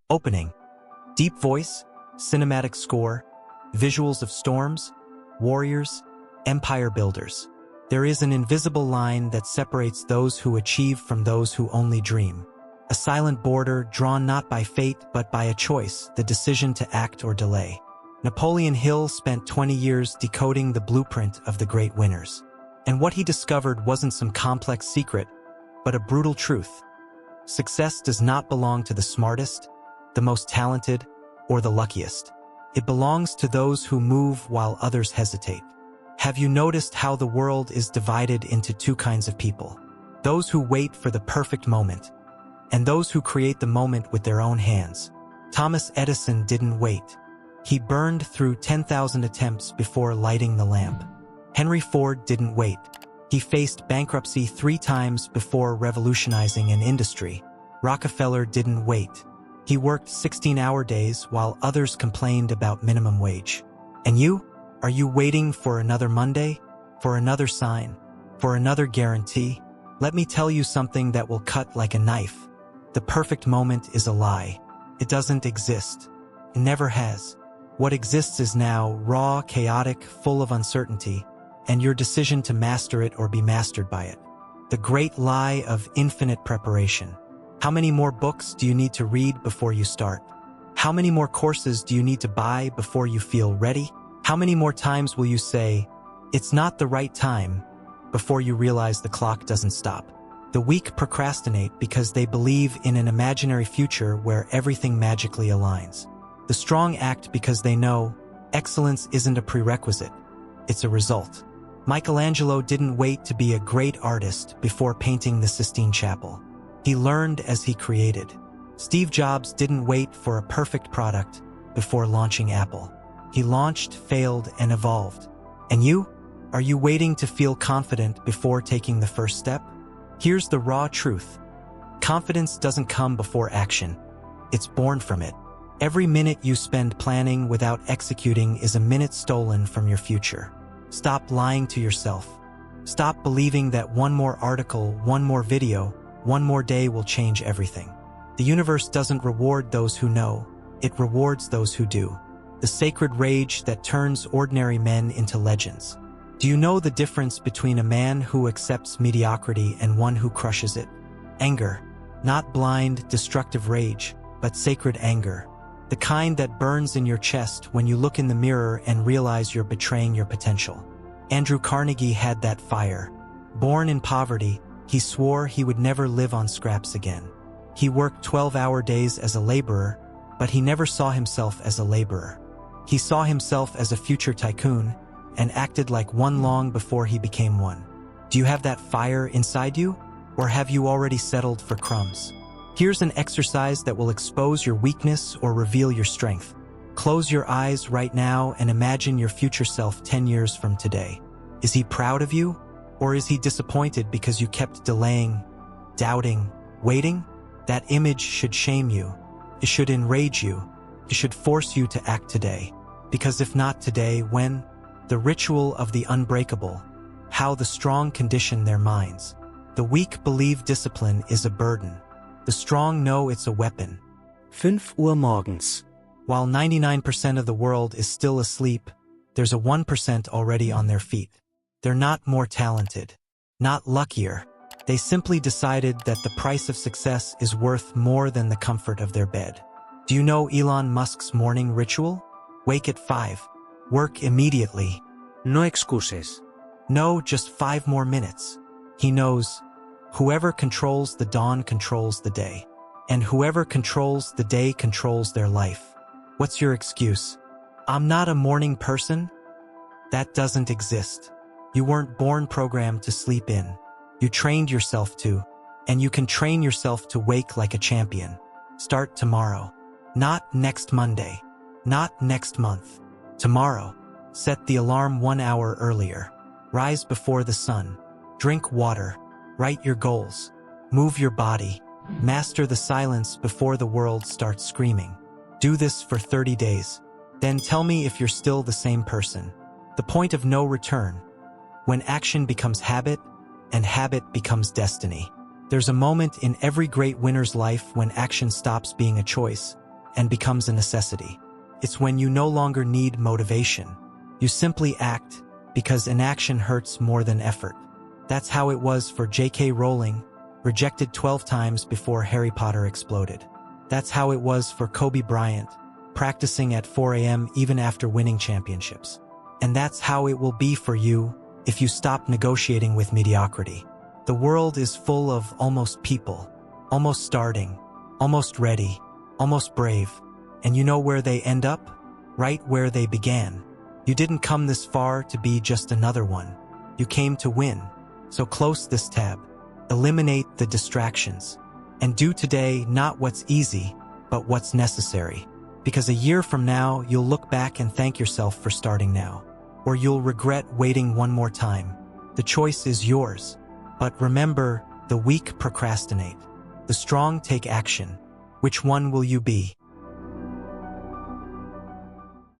Opening. Deep voice, cinematic score, visuals of storms, warriors, empire builders. There is an invisible line that separates those who achieve from those who only dream. A silent border drawn not by fate but by a choice, the decision to act or delay. Napoleon Hill spent 20 years decoding the blueprint of the great winners. And what he discovered wasn't some complex secret, but a brutal truth. Success does not belong to the smartest, the most talented, or the luckiest. It belongs to those who move while others hesitate. Have you noticed how the world is divided into two kinds of people? Those who wait for the perfect moment, and those who create the moment with their own hands. Thomas Edison didn't wait. He burned through 10,000 attempts before lighting the lamp. Henry Ford didn't wait. He faced bankruptcy 3 times before revolutionizing an industry. Rockefeller didn't wait. He worked 16-hour days while others complained about minimum wage. And you? Are you waiting for another Monday? For another sign? For another guarantee? Let me tell you something that will cut like a knife. The perfect moment is a lie. It doesn't exist. It never has. What exists is now, raw, chaotic, full of uncertainty, and your decision to master it or be mastered by it. The great lie of infinite preparation. How many more books do you need to read before you start? How many more courses do you need to buy before you feel ready? How many more times will you say, "It's not the right time," before you realize the clock doesn't stop? The weak procrastinate because they believe in an imaginary future where everything magically aligns. The strong act because they know excellence isn't a prerequisite, it's a result. Michelangelo didn't wait to be a great artist before painting the Sistine Chapel. He learned as he created. Steve Jobs didn't wait for a perfect product before launching Apple. He launched, failed, and evolved. And you? Are you waiting to feel confident before taking the first step? Here's the raw truth. Confidence doesn't come before action. It's born from it. Every minute you spend planning without executing is a minute stolen from your future. Stop lying to yourself. Stop believing that one more article, one more video, one more day will change everything. The universe doesn't reward those who know. It rewards those who do. The sacred rage that turns ordinary men into legends. Do you know the difference between a man who accepts mediocrity and one who crushes it? Anger. Not blind, destructive rage, but sacred anger. The kind that burns in your chest when you look in the mirror and realize you're betraying your potential. Andrew Carnegie had that fire. Born in poverty, he swore he would never live on scraps again. He worked 12-hour days as a laborer, but he never saw himself as a laborer. He saw himself as a future tycoon and acted like one long before he became one. Do you have that fire inside you, or have you already settled for crumbs? Here's an exercise that will expose your weakness or reveal your strength. Close your eyes right now and imagine your future self 10 years from today. Is he proud of you, or is he disappointed because you kept delaying, doubting, waiting? That image should shame you. It should enrage you. It should force you to act today. Because if not today, when? The ritual of the unbreakable. How the strong condition their minds. The weak believe discipline is a burden. The strong know it's a weapon. 5 Uhr morgens. While 99% of the world is still asleep, there's a 1% already on their feet. They're not more talented, not luckier. They simply decided that the price of success is worth more than the comfort of their bed. Do you know Elon Musk's morning ritual? Wake at 5. Work immediately. No excuses. No, just 5 more minutes. He knows, whoever controls the dawn controls the day. And whoever controls the day controls their life. What's your excuse? I'm not a morning person? That doesn't exist. You weren't born programmed to sleep in. You trained yourself to, and you can train yourself to wake like a champion. Start tomorrow. Not next Monday. Not next month. Tomorrow. Set the alarm 1 hour earlier. Rise before the sun. Drink water. Write your goals. Move your body. Master the silence before the world starts screaming. Do this for 30 days. Then tell me if you're still the same person. The point of no return. When action becomes habit, and habit becomes destiny. There's a moment in every great winner's life when action stops being a choice and becomes a necessity. It's when you no longer need motivation. You simply act because inaction hurts more than effort. That's how it was for J.K. Rowling, rejected 12 times before Harry Potter exploded. That's how it was for Kobe Bryant, practicing at 4 a.m. even after winning championships. And that's how it will be for you if you stop negotiating with mediocrity. The world is full of almost people, almost starting, almost ready, almost brave. And you know where they end up? Right where they began. You didn't come this far to be just another one. You came to win. So close this tab. Eliminate the distractions. And do today not what's easy, but what's necessary. Because a year from now, you'll look back and thank yourself for starting now. Or you'll regret waiting one more time. The choice is yours. But remember, the weak procrastinate. The strong take action. Which one will you be?